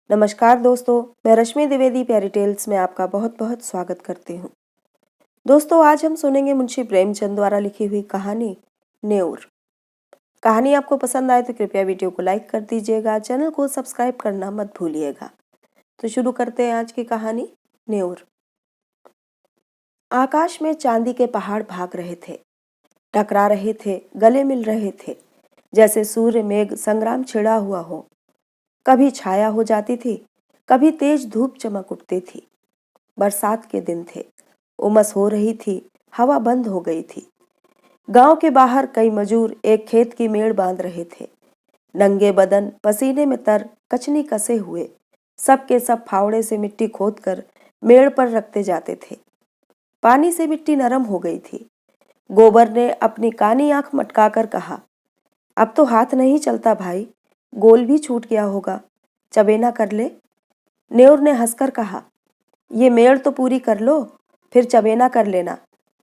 नमस्कार दोस्तों, मैं रश्मि द्विवेदी प्यारी टेल्स में आपका बहुत बहुत स्वागत करती हूँ। दोस्तों, आज हम सुनेंगे मुंशी प्रेमचंद द्वारा लिखी हुई कहानी नेऊर। कहानी आपको पसंद आए तो कृपया वीडियो को लाइक कर दीजिएगा, चैनल को सब्सक्राइब करना मत भूलिएगा। तो शुरू करते हैं आज की कहानी नेऊर। आकाश में चांदी के पहाड़ भाग रहे थे, टकरा रहे थे, गले मिल रहे थे, जैसे सूर्य मेघ संग्राम छिड़ा हुआ हो। कभी छाया हो जाती थी, कभी तेज धूप चमक उठती थी। बरसात के दिन थे, उमस हो रही थी, हवा बंद हो गई थी। गांव के बाहर कई मजूर एक खेत की मेड़ बांध रहे थे। नंगे बदन, पसीने में तर, कचनी कसे हुए, सब के सब फावड़े से मिट्टी खोदकर मेड़ पर रखते जाते थे। पानी से मिट्टी नरम हो गई थी। गोबर ने अपनी कानी आंख मटकाकर कहा, अब तो हाथ नहीं चलता भाई, गोल भी छूट गया होगा, चबेना कर ले। नेऊर ने हंसकर कहा, ये मेड़ तो पूरी कर लो, फिर चबेना कर लेना,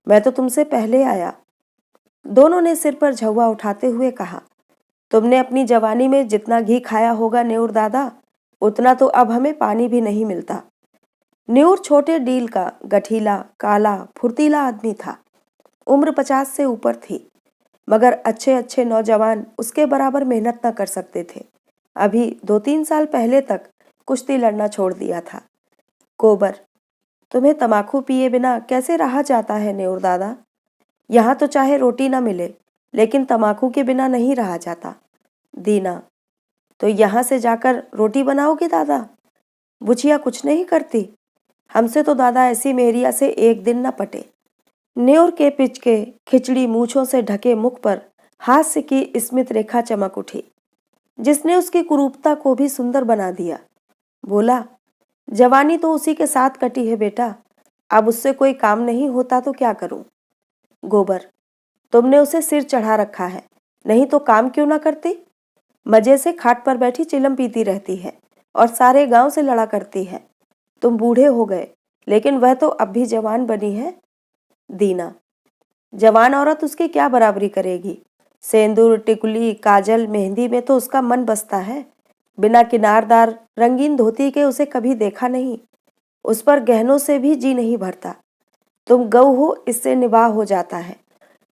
मैं तो तुमसे पहले आया। दोनों ने सिर पर झव्वा उठाते हुए कहा, तुमने अपनी जवानी में जितना घी खाया होगा नेऊर दादा, उतना तो अब हमें पानी भी नहीं मिलता। नेऊर छोटे डील का गठीला, काला, फुर्तीला आदमी था। उम्र 50 से ऊपर थी, मगर अच्छे अच्छे नौजवान उसके बराबर मेहनत न कर सकते थे। अभी 2-3 साल पहले तक कुश्ती लड़ना छोड़ दिया था। गोबर, तुम्हें तमाकू पिए बिना कैसे रहा जाता है नेऊर दादा? यहाँ तो चाहे रोटी ना मिले, लेकिन तमाकू के बिना नहीं रहा जाता। दीना, तो यहाँ से जाकर रोटी बनाओगे दादा? बुचिया कुछ नहीं करती, हमसे तो दादा ऐसी मेहरिया से एक दिन न पटे। नेऊर के पिचके खिचड़ी मूछों से ढके मुख पर हास्य की स्मित रेखा चमक उठी, जिसने उसकी कुरूपता को भी सुंदर बना दिया। बोला, जवानी तो उसी के साथ कटी है बेटा, अब उससे कोई काम नहीं होता तो क्या करूं? गोबर, तुमने उसे सिर चढ़ा रखा है, नहीं तो काम क्यों ना करती? मजे से खाट पर बैठी चिलम पीती रहती है और सारे गांव से लड़ा करती है। तुम बूढ़े हो गए, लेकिन वह तो अब भी जवान बनी है। दीना, जवान औरत उसकी क्या बराबरी करेगी? सेंदूर, टिकुली, काजल, मेहंदी में तो उसका मन बसता है। बिना किनारदार रंगीन धोती के उसे कभी देखा नहीं। उस पर गहनों से भी जी नहीं भरता। तुम गऊ हो, इससे निवाह हो जाता है,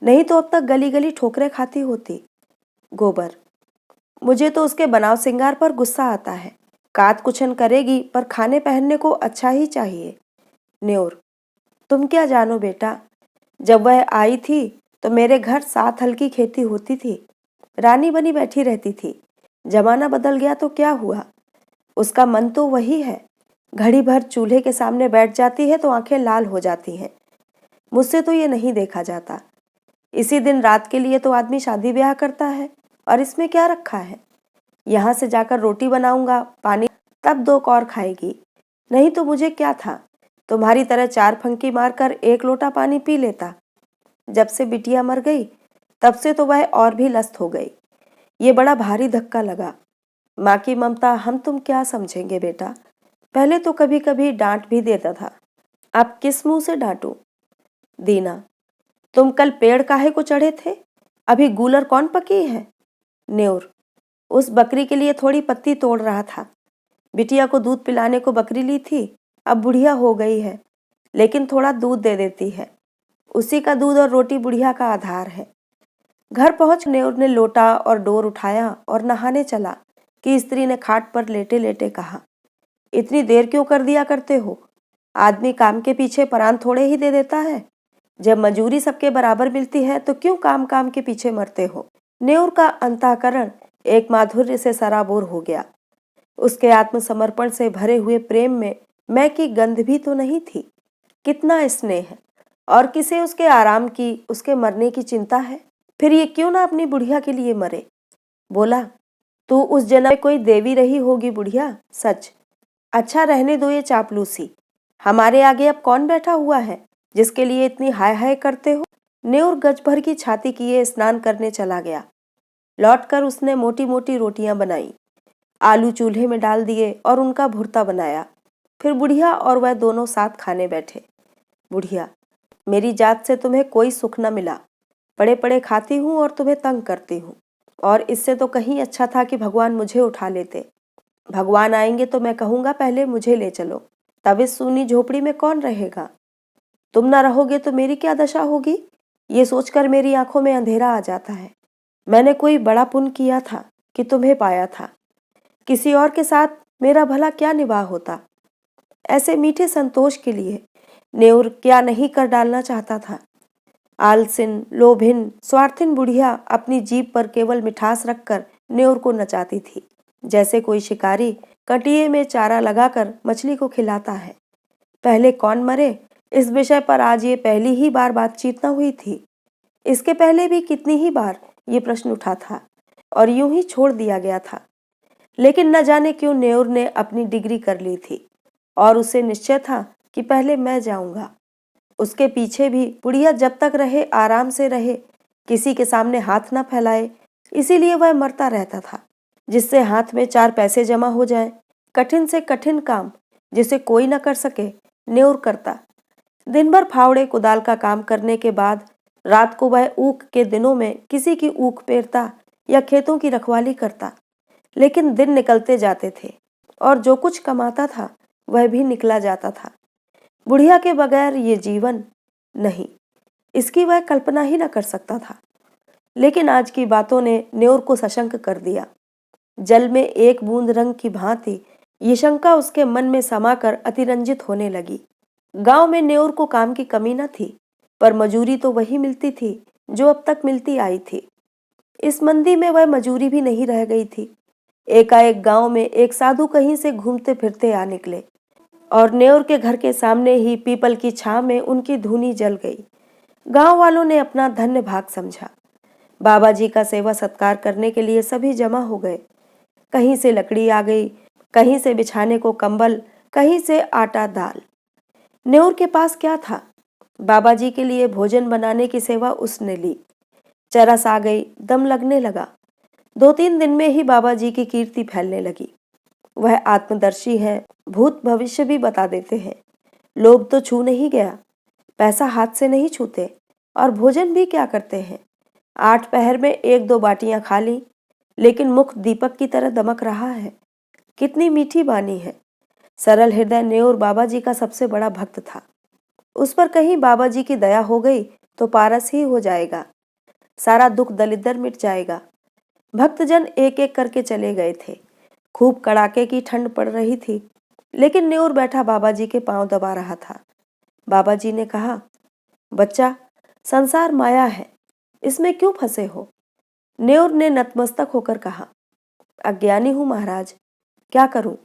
नहीं तो अब तक गली गली ठोकरें खाती होती। गोबर, मुझे तो उसके बनाव सिंगार पर गुस्सा आता है। कात कुछन करेगी, पर खाने पहनने को अच्छा ही चाहिए। न्योर, तुम क्या जानो बेटा, जब वह आई थी तो मेरे घर 7 हल की खेती होती थी, रानी बनी बैठी रहती थी। जमाना बदल गया तो क्या हुआ, उसका मन तो वही है। घड़ी भर चूल्हे के सामने बैठ जाती है तो आंखें लाल हो जाती हैं। मुझसे तो ये नहीं देखा जाता। इसी दिन रात के लिए तो आदमी शादी ब्याह करता है, और इसमें क्या रखा है? यहाँ से जाकर रोटी बनाऊंगा, पानी तब 2 कौर खाएगी, नहीं तो मुझे क्या था, तुम्हारी तरह 4 फंकी मारकर 1 लोटा पानी पी लेता। जब से बिटिया मर गई, तब से तो वह और भी लस्त हो गई। ये बड़ा भारी धक्का लगा। माँ की ममता हम तुम क्या समझेंगे बेटा, पहले तो कभी कभी डांट भी देता था, अब किस मुंह से डांटूं? दीना, तुम कल पेड़ काहे को चढ़े थे, अभी गूलर कौन पकी है? न्योर, उस बकरी के लिए थोड़ी पत्ती तोड़ रहा था। बिटिया को दूध पिलाने को बकरी ली थी, अब बुढ़िया हो गई है, लेकिन थोड़ा दूध दे देती है। उसी का दूध और रोटी बुढ़िया का आधार है। घर पहुंच नेऊर ने लोटा और डोर उठाया और नहाने चला कि स्त्री ने खाट पर लेटे लेटे कहा, इतनी देर क्यों कर दिया करते हो? आदमी काम के पीछे परान थोड़े ही दे देता है। जब मजूरी सबके बराबर मिलती है तो क्यों काम काम के पीछे मरते हो? नेऊर का अंतःकरण एक माधुर्य से सराबोर हो गया। उसके आत्मसमर्पण से भरे हुए प्रेम में मैं की गंध भी तो नहीं थी। कितना स्नेह है, और किसे उसके आराम की, उसके मरने की चिंता है? फिर ये क्यों ना अपनी बुढ़िया के लिए मरे? बोला, तू उस जन्म में कोई देवी रही होगी बुढ़िया, सच। अच्छा रहने दो ये चापलूसी, हमारे आगे अब कौन बैठा हुआ है जिसके लिए इतनी हाय हाय करते हो? नेऊर गज भर की छाती किए स्नान करने चला गया। लौटकर उसने मोटी मोटी रोटियां बनाई, आलू चूल्हे में डाल दिए और उनका भुर्ता बनाया। फिर बुढ़िया और वह दोनों साथ खाने बैठे। बुढ़िया, मेरी जात से तुम्हें कोई सुख न मिला, पड़े पड़े खाती हूँ और तुम्हें तंग करती हूँ, और इससे तो कहीं अच्छा था कि भगवान मुझे उठा लेते। भगवान आएंगे तो मैं कहूंगा पहले मुझे ले चलो, तब इस सूनी झोपड़ी में कौन रहेगा। तुम ना रहोगे तो मेरी क्या दशा होगी, ये सोचकर मेरी आंखों में अंधेरा आ जाता है। मैंने कोई बड़ा पुण्य किया था कि तुम्हें पाया था, किसी और के साथ मेरा भला क्या निवाह होता। ऐसे मीठे संतोष के लिए नेउर क्या नहीं कर डालना चाहता था। आलसिन, लोभिन, स्वार्थिन बुढ़िया अपनी जीभ पर केवल मिठास रखकर नेउर को नचाती थी, जैसे कोई शिकारी कटिये में चारा लगाकर मछली को खिलाता है। पहले कौन मरे, इस विषय पर आज ये पहली ही बार बातचीत न हुई थी। इसके पहले भी कितनी ही बार ये प्रश्न उठा था और यूं ही छोड़ दिया गया था। लेकिन न जाने क्यों नेउर ने अपनी डिग्री कर ली थी और उसे निश्चय था कि पहले मैं जाऊंगा। उसके पीछे भी बुढ़िया जब तक रहे आराम से रहे, किसी के सामने हाथ न फैलाए, इसीलिए वह मरता रहता था, जिससे हाथ में 4 पैसे जमा हो जाए। कठिन से कठिन काम जिसे कोई न कर सके, नेउर करता। दिन भर फावड़े कुदाल का काम करने के बाद रात को वह ऊख के दिनों में किसी की ऊख पेरता या खेतों की रखवाली करता। लेकिन दिन निकलते जाते थे और जो कुछ कमाता था वह भी निकला जाता था। बुढ़िया के बगैर ये जीवन नहीं, इसकी वह कल्पना ही न कर सकता था। लेकिन आज की बातों ने नेउर को सशंक कर दिया। जल में एक बूंद रंग की भांति ये शंका उसके मन में समाकर अतिरंजित होने लगी। गांव में नेउर को काम की कमी न थी, पर मजूरी तो वही मिलती थी जो अब तक मिलती आई थी। इस मंदी में वह मजूरी भी नहीं रह गई थी। एकाएक गांव में एक साधु कहीं से घूमते फिरते आ निकले और नेउर के घर के सामने ही पीपल की छांव में उनकी धूनी जल गई। गांव वालों ने अपना धन्य भाग समझा। बाबा जी का सेवा सत्कार करने के लिए सभी जमा हो गए। कहीं से लकड़ी आ गई, कहीं से बिछाने को कंबल, कहीं से आटा दाल। नेउर के पास क्या था? बाबा जी के लिए भोजन बनाने की सेवा उसने ली। चरस आ गई, दम लगने लगा। 2-3 दिन में ही बाबा जी की कीर्ति फैलने लगी। वह आत्मदर्शी है, भूत भविष्य भी बता देते हैं। लोभ तो छू नहीं गया, पैसा हाथ से नहीं छूते, और भोजन भी क्या करते हैं। 8 पहर में 1-2 बाटियां खा ली, लेकिन मुख दीपक की तरह दमक रहा है। कितनी मीठी बानी है। सरल हृदय नेउर बाबा जी का सबसे बड़ा भक्त था। उस पर कहीं बाबा जी की दया हो गई तो पारस ही हो जाएगा, सारा दुख दलिद्दर मिट जाएगा। भक्तजन एक एक करके चले गए थे। खूब कड़ाके की ठंड पड़ रही थी, लेकिन नेउर बैठा बाबा जी के पांव दबा रहा था। बाबा जी ने कहा, बच्चा, संसार माया है, इसमें क्यों फंसे हो? नेउर ने नतमस्तक होकर कहा, अज्ञानी हूं महाराज, क्या करूं?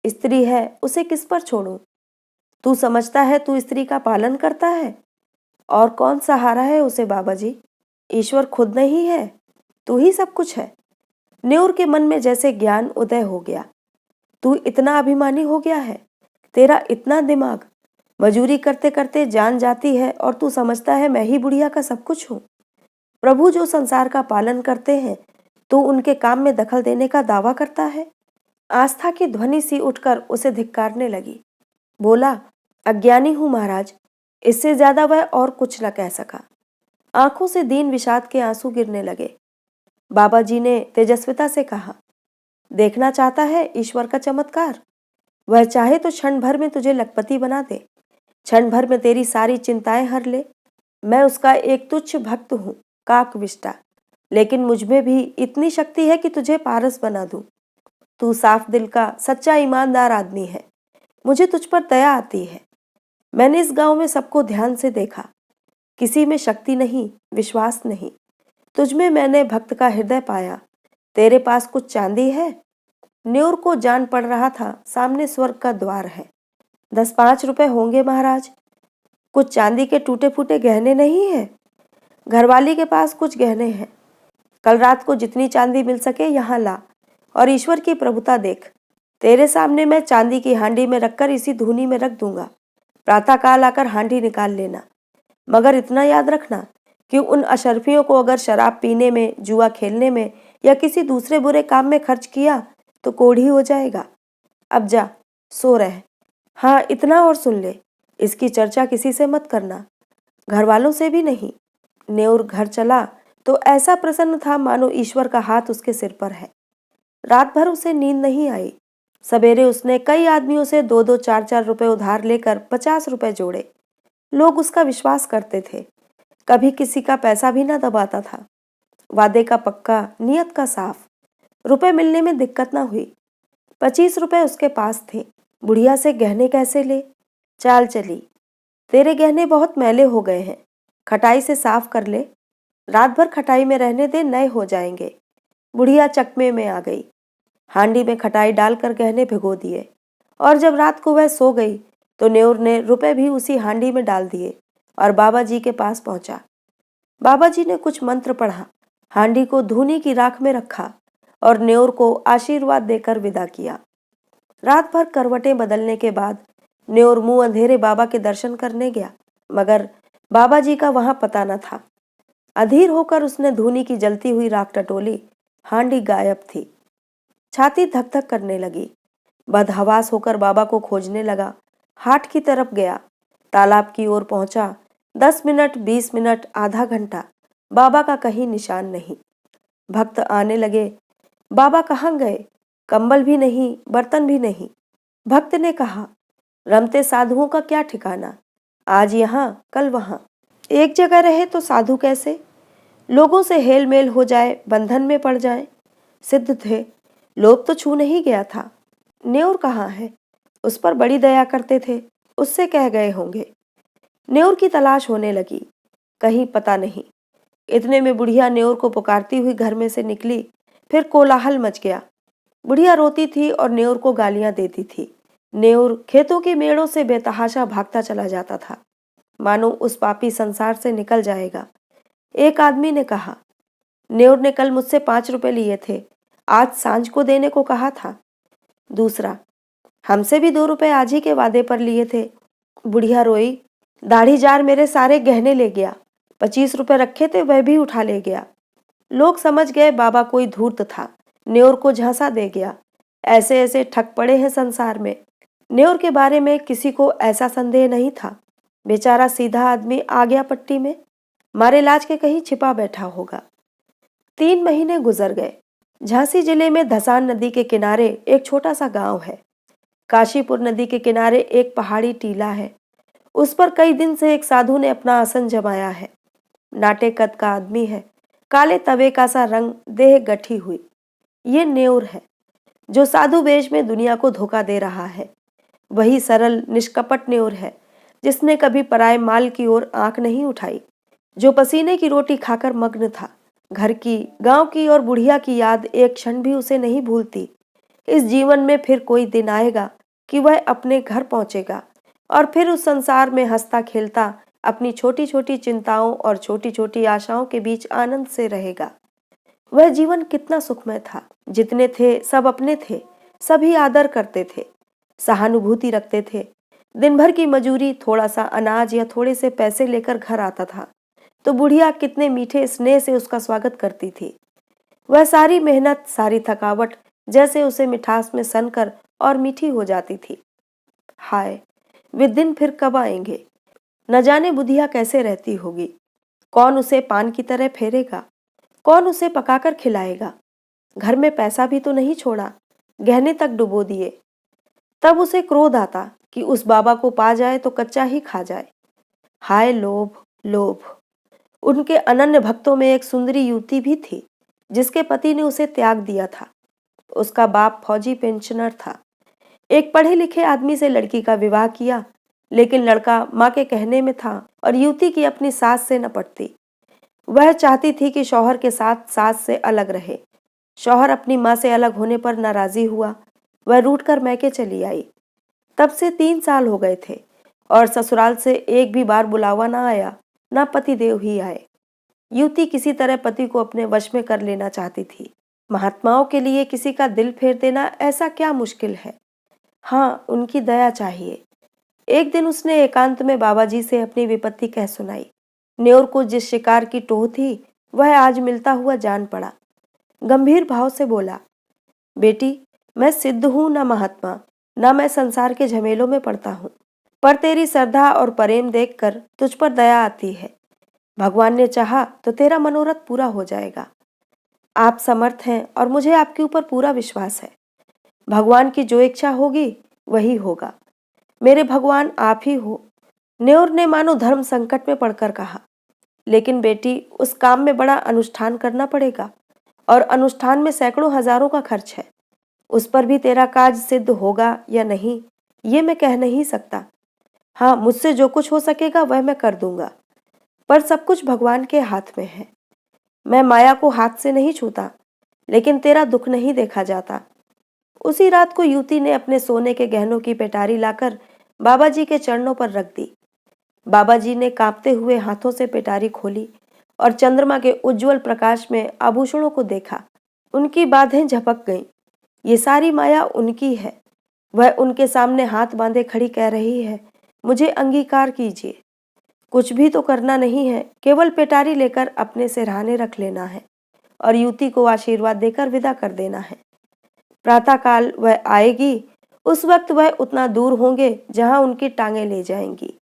स्त्री है, उसे किस पर छोड़ूं? तू समझता है तू स्त्री का पालन करता है, और कौन सहारा है उसे बाबा जी? ईश्वर खुद नहीं है, तू ही सब कुछ है। नेउर के मन में जैसे ज्ञान उदय हो गया। तू इतना अभिमानी हो गया है, तेरा इतना दिमाग, मजूरी करते करते जान जाती है और तू समझता है मैं ही बुढ़िया का सब कुछ हूँ। प्रभु जो संसार का पालन करते हैं, तू उनके काम में दखल देने का दावा करता है। आस्था की ध्वनि सी उठकर उसे धिक्कारने लगी। बोला, अज्ञानी हूं महाराज। इससे ज्यादा वह और कुछ न कह सका। आंखों से दीन विषाद के आंसू गिरने लगे। बाबा जी ने तेजस्विता से कहा, देखना चाहता है ईश्वर का चमत्कार? वह चाहे तो क्षण भर में तुझे लखपति बना दे, क्षण भर में तेरी सारी चिंताएं हर ले। मैं उसका एक तुच्छ भक्त हूँ, काकविष्टा, लेकिन मुझमें भी इतनी शक्ति है कि तुझे पारस बना दूं। तू साफ दिल का सच्चा ईमानदार आदमी है, मुझे तुझ पर दया आती है। मैंने इस गांव में सबको ध्यान से देखा, किसी में शक्ति नहीं, विश्वास नहीं। तुझमें मैंने भक्त का हृदय पाया। तेरे पास कुछ चांदी है? नेउर को जान पड़ रहा था सामने स्वर्ग का द्वार है। 10-5 रुपए होंगे महाराज। कुछ चांदी के टूटे फूटे गहने नहीं है? घरवाली के पास कुछ गहने हैं। कल रात को जितनी चांदी मिल सके यहाँ ला, और ईश्वर की प्रभुता देख। तेरे सामने मैं चांदी की हांडी में रखकर इसी धूनी में रख दूंगा। प्रातः काल आकर हांडी निकाल लेना, मगर इतना याद रखना कि उन अशर्फियों को अगर शराब पीने में, जुआ खेलने में या किसी दूसरे बुरे काम में खर्च किया तो कोढ़ी हो जाएगा। अब जा, सो रह। हाँ, इतना और सुन ले, इसकी चर्चा किसी से मत करना, घर वालों से भी नहीं। नेउर घर चला तो ऐसा प्रसन्न था मानो ईश्वर का हाथ उसके सिर पर है। रात भर उसे नींद नहीं आई। सवेरे उसने कई आदमियों से 2-2 4-4 रुपए उधार लेकर 50 रुपए जोड़े। लोग उसका विश्वास करते थे, कभी किसी का पैसा भी न दबाता था। वादे का पक्का, नियत का साफ। रुपए मिलने में दिक्कत ना हुई। 25 रुपए उसके पास थे। बुढ़िया से गहने कैसे ले? चाल चली, तेरे गहने बहुत मैले हो गए हैं, खटाई से साफ कर ले। रात भर खटाई में रहने दे, नए हो जाएंगे। बुढ़िया चकमे में आ गई। हांडी में खटाई डालकर गहने भिगो दिए, और जब रात को वह सो गई तो न्योर ने रुपए भी उसी हांडी में डाल दिए और बाबा जी के पास पहुंचा। बाबा जी ने कुछ मंत्र पढ़ा, हांडी को धूनी की राख में रखा और न्योर को आशीर्वाद देकर विदा किया। रात भर करवटें बदलने के बाद न्योर मुंह अंधेरे बाबा के दर्शन करने गया, मगर बाबा जी का वहां पता न था। अधीर होकर उसने धूनी की जलती हुई राख टटोली, हांडी गायब थी। छाती धक धक करने लगी। बदहवास होकर बाबा को खोजने लगा। हाट की तरफ गया, तालाब की ओर पहुंचा। 10 मिनट, 20 मिनट, आधा घंटा, बाबा का कहीं निशान नहीं। भक्त आने लगे, बाबा कहाँ गए? कंबल भी नहीं, बर्तन भी नहीं। भक्त ने कहा, रमते साधुओं का क्या ठिकाना, आज यहाँ कल वहां। एक जगह रहे तो साधु कैसे? लोगों से हेल मेल हो जाए, बंधन में पड़ जाए। सिद्ध थे, लोभ तो छू नहीं गया था। न्योर कहाँ है? उस पर बड़ी दया करते थे, उससे कह गए होंगे। न्योर की तलाश होने लगी, कहीं पता नहीं। इतने में बुढ़िया न्योर को पुकारती हुई घर में से निकली। फिर कोलाहल मच गया। बुढ़िया रोती थी और न्योर को गालियां देती थी। न्योर खेतों के मेड़ों से बेतहाशा भागता चला जाता था, मानो उस पापी संसार से निकल जाएगा। एक आदमी ने कहा, न्योर ने कल मुझसे 5 रुपए लिए थे, आज सांझ को देने को कहा था। दूसरा, हमसे भी 2 रुपए आज ही के वादे पर लिए थे। बुढ़िया रोई, दाढ़ी जार मेरे सारे गहने ले गया, 25 रुपए रखे थे वह भी उठा ले गया। लोग समझ गए बाबा कोई धूर्त था, न्योर को झांसा दे गया। ऐसे ऐसे ठग पड़े हैं संसार में। न्योर के बारे में किसी को ऐसा संदेह नहीं था। बेचारा सीधा आदमी आ गया पट्टी में, मारे लाज के कहीं छिपा बैठा होगा। 3 महीने गुजर गए। झांसी जिले में धसान नदी के किनारे एक छोटा सा गांव है। काशीपुर नदी के किनारे एक पहाड़ी टीला है। उस पर कई दिन से एक साधु ने अपना आसन जमाया है। नाटे कद का आदमी है, काले तवे का सा रंग, देह गठी हुई। ये न्योर है, जो साधु वेश में दुनिया को धोखा दे रहा है। वही सरल निष्कपट न्योर है, जिसने कभी पराये माल की ओर आंख नहीं उठाई, जो पसीने की रोटी खाकर मग्न था। घर की, गांव की और बुढ़िया की याद एक क्षण भी उसे नहीं भूलती। इस जीवन में फिर कोई दिन आएगा कि वह अपने घर पहुंचेगा और फिर उस संसार में हंसता खेलता अपनी छोटी छोटी चिंताओं और छोटी छोटी आशाओं के बीच आनंद से रहेगा। वह जीवन कितना सुखमय था। जितने थे सब अपने थे, सभी आदर करते थे, सहानुभूति रखते थे। दिन भर की मजूरी, थोड़ा सा अनाज या थोड़े से पैसे लेकर घर आता था तो बुढ़िया कितने मीठे स्नेह से उसका स्वागत करती थी। वह सारी मेहनत, सारी थकावट जैसे उसे मिठास में सनकर और मीठी हो जाती थी। हाय, वे दिन फिर कब आएंगे? न जाने बुढ़िया कैसे रहती होगी। कौन उसे पान की तरह फेरेगा? कौन उसे पकाकर खिलाएगा? घर में पैसा भी तो नहीं छोड़ा, गहने तक डुबो दिए। तब उसे क्रोध आता कि उस बाबा को पा जाए तो कच्चा ही खा जाए। हाय लोभ, लोभ। उनके अनन्य भक्तों में एक सुंदरी युवती भी थी, जिसके पति ने उसे त्याग दिया था। उसका बाप फौजी पेंशनर था। एक पढ़े लिखे आदमी से लड़की का विवाह किया, लेकिन लड़का माँ के कहने में था और युवती की अपनी सास से न पटती। वह चाहती थी कि शौहर के साथ सास से अलग रहे। शौहर अपनी माँ से अलग होने पर नाराजी हुआ। वह रूठकर मैके चली आई। तब से 3 साल हो गए थे और ससुराल से एक भी बार बुलावा ना आया, ना पतिदेव ही आए। युवती किसी तरह पति को अपने वश में कर लेना चाहती थी। महात्माओं के लिए किसी का दिल फेर देना ऐसा क्या मुश्किल है। हाँ, उनकी दया चाहिए। एक दिन उसने एकांत में बाबा जी से अपनी विपत्ति कह सुनाई। न्योर को जिस शिकार की टोह थी, वह आज मिलता हुआ जान पड़ा। गंभीर भाव से बोला, बेटी, मैं सिद्ध हूं न महात्मा, न मैं संसार के झमेलों में पड़ता हूं, पर तेरी श्रद्धा और प्रेम देखकर तुझ पर दया आती है। भगवान ने चाहा तो तेरा मनोरथ पूरा हो जाएगा। आप समर्थ हैं और मुझे आपके ऊपर पूरा विश्वास है। भगवान की जो इच्छा होगी वही होगा। मेरे भगवान आप ही हो। न्योर ने मानो धर्म संकट में पड़कर कहा। लेकिन बेटी, उस काम में बड़ा अनुष्ठान करना पड़ेगा और अनुष्ठान में सैकड़ों हजारों का खर्च है। उस पर भी तेरा काज सिद्ध होगा या नहीं ये मैं कह नहीं सकता। हाँ, मुझसे जो कुछ हो सकेगा वह मैं कर दूंगा, पर सब कुछ भगवान के हाथ में है। मैं माया को हाथ से नहीं छूता, लेकिन तेरा दुख नहीं देखा जाता। उसी रात को युवती ने अपने सोने के गहनों की पेटारी लाकर बाबा जी के चरणों पर रख दी। बाबा जी ने कांपते हुए हाथों से पेटारी खोली और चंद्रमा के उज्जवल प्रकाश में आभूषणों को देखा। उनकी बाहें झपक गईं। ये सारी माया उनकी है। वह उनके सामने हाथ बांधे खड़ी कह रही है, मुझे अंगीकार कीजिए। कुछ भी तो करना नहीं है, केवल पेटारी लेकर अपने सिरहाने रख लेना है और युवती को आशीर्वाद देकर विदा कर देना है। प्रातःकाल वह आएगी, उस वक्त वह उतना दूर होंगे जहां उनकी टांगें ले जाएंगी।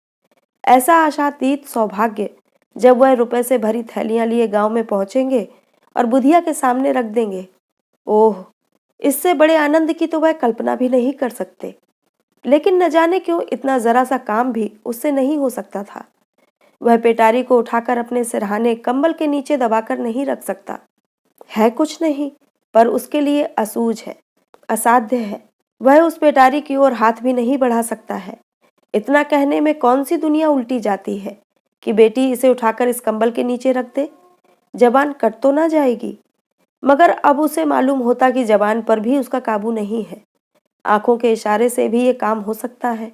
ऐसा आशातीत सौभाग्य जब वह रुपए से भरी थैलियां लिए गांव में पहुंचेंगे और बुधिया के सामने रख देंगे। ओह, इससे बड़े आनंद की तो वह कल्पना भी नहीं कर सकते। लेकिन न जाने क्यों इतना जरा सा काम भी उससे नहीं हो सकता था। वह पेटारी को उठाकर अपने सिरहाने कंबल के नीचे दबाकर नहीं रख सकता। है कुछ नहीं, पर उसके लिए असूझ है, असाध्य है। वह उस पेटारी की ओर हाथ भी नहीं बढ़ा सकता है। इतना कहने में कौन सी दुनिया उल्टी जाती है कि बेटी इसे उठाकर इस कंबल के नीचे रख दे। जबान कट तो ना जाएगी, मगर अब उसे मालूम होता कि जबान पर भी उसका काबू नहीं है। आंखों के इशारे से भी ये काम हो सकता है,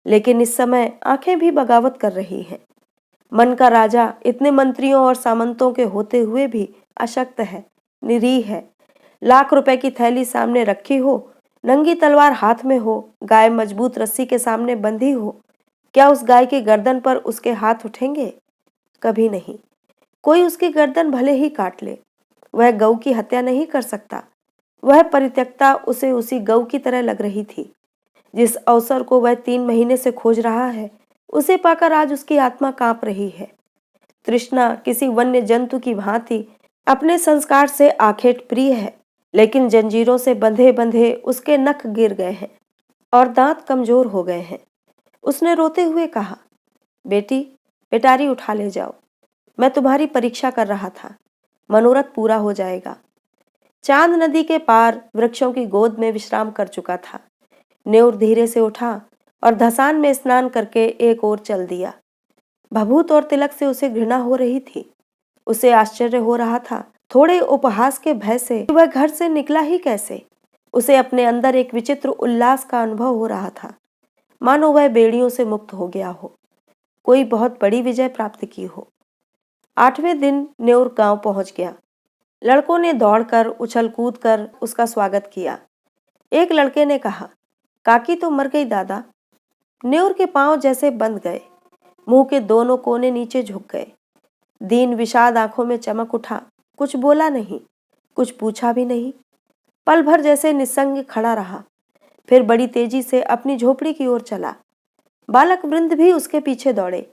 लेकिन इस समय आंखें भी बगावत कर रही हैं। मन का राजा इतने मंत्रियों और सामंतों के होते हुए भी अशक्त है, निरीह है। लाख रुपए की थैली सामने रखी हो, नंगी तलवार हाथ में हो, गाय मजबूत रस्सी के सामने बंधी हो, क्या उस गाय की गर्दन पर उसके हाथ उठेंगे? कभी नहीं। कोई उसकी गर्दन भले ही काट ले, वह गऊ की हत्या नहीं कर सकता। वह परित्यक्ता उसे उसी गऊ की तरह लग रही थी। जिस अवसर को वह 3 महीने से खोज रहा है, उसे पाकर आज उसकी आत्मा कांप रही है। तृष्णा किसी वन्य जंतु की भांति अपने संस्कार से आखेट प्रिय है, लेकिन जंजीरों से बंधे बंधे उसके नख गिर गए हैं और दांत कमजोर हो गए हैं। उसने रोते हुए कहा, बेटी, पेटारी उठा ले जाओ। मैं तुम्हारी परीक्षा कर रहा था, मनोरथ पूरा हो जाएगा। चांद नदी के पार वृक्षों की गोद में विश्राम कर चुका था। न्योर धीरे से उठा और धसान में स्नान करके एक ओर चल दिया। भभूत और तिलक से उसे घृणा हो रही थी। उसे आश्चर्य हो रहा था, थोड़े उपहास के भय से वह घर से निकला ही कैसे। उसे अपने अंदर एक विचित्र उल्लास का अनुभव हो रहा था, मानो वह बेड़ियों से मुक्त हो गया हो, कोई बहुत बड़ी विजय प्राप्त की हो। 8वें दिन न्योर गांव पहुंच गया। लड़कों ने दौड़कर उछल कूद कर उसका स्वागत किया। एक लड़के ने कहा, काकी तो मर गई दादा। न्योर के पांव जैसे बंध गए, मुंह के दोनों कोने नीचे झुक गए। दीन विषाद आंखों में चमक उठा। कुछ बोला नहीं, कुछ पूछा भी नहीं। पल भर जैसे निस्संग खड़ा रहा, फिर बड़ी तेजी से अपनी झोपड़ी की ओर चला। बालक वृंद भी उसके पीछे दौड़े,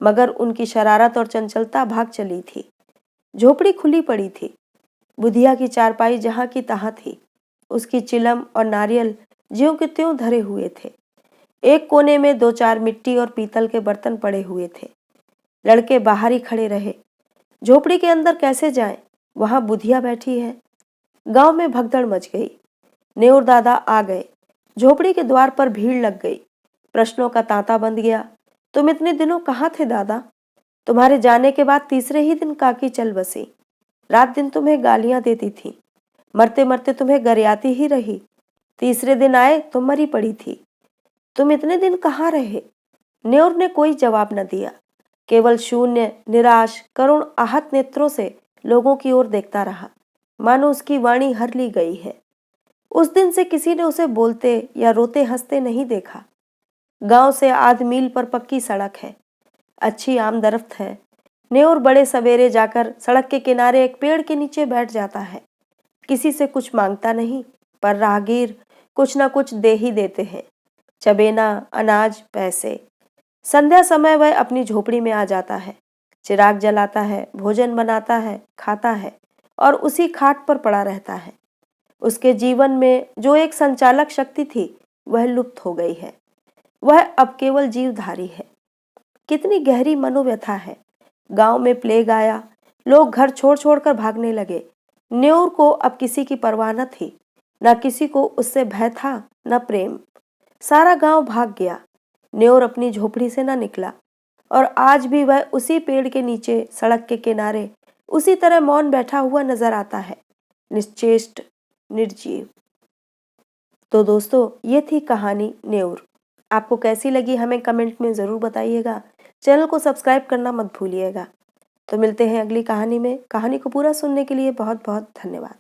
मगर उनकी शरारत और चंचलता भाग चली थी। झोपड़ी खुली पड़ी थी। बुधिया की चारपाई जहां की तहां थी। उसकी चिलम और नारियल ज्यों के त्यों धरे हुए थे। एक कोने में 2-4 मिट्टी और पीतल के बर्तन पड़े हुए थे। लड़के बाहर ही खड़े रहे। झोपड़ी के अंदर कैसे जाएं? वहां बुधिया बैठी है। गांव में भगदड़ मच गई। न्योर दादा आ गए। झोपड़ी के द्वार पर भीड़ लग गई। प्रश्नों का तांता बंध गया। तुम इतने दिनों कहाँ थे दादा? तुम्हारे जाने के बाद तीसरे ही दिन काकी चल बसी। रात दिन तुम्हें गालियां देती थी, मरते मरते तुम्हें गरियाती ही रही। तीसरे दिन आए तो मरी पड़ी थी। तुम इतने दिन कहाँ रहे? न्योर ने कोई जवाब न दिया, केवल शून्य, निराश, करुण, आहत नेत्रों से लोगों की ओर देखता रहा, मानो उसकी वाणी हर ली गई है। उस दिन से किसी ने उसे बोलते या रोते हंसते नहीं देखा। गांव से आध मील पर पक्की सड़क है, अच्छी आम दरख्त है। न्योर बड़े सवेरे जाकर सड़क के किनारे एक पेड़ के नीचे बैठ जाता है। किसी से कुछ मांगता नहीं, पर राहगीर कुछ न कुछ दे ही देते हैं, चबेना, अनाज, पैसे। संध्या समय वह अपनी झोपड़ी में आ जाता है, चिराग जलाता है, भोजन बनाता है, खाता है और उसी खाट पर पड़ा रहता है। उसके जीवन में जो एक संचालक शक्ति थी वह लुप्त हो गई है। वह अब केवल जीवधारी है। कितनी गहरी मनोव्यथा है। गांव में प्लेग आया, लोग घर छोड़ छोड़कर भागने लगे। न्योर को अब किसी की परवाह न थी, न किसी को उससे भय था, न प्रेम। सारा गांव भाग गया। न्योर अपनी झोपड़ी से न निकला और आज भी वह उसी पेड़ के नीचे सड़क के किनारे उसी तरह मौन बैठा हुआ नजर आता है, निश्चेष्ट, निर्जीव। तो दोस्तों, ये थी कहानी न्योर। आपको कैसी लगी हमें कमेंट में ज़रूर बताइएगा। चैनल को सब्सक्राइब करना मत भूलिएगा। तो मिलते हैं अगली कहानी में। कहानी को पूरा सुनने के लिए बहुत बहुत धन्यवाद।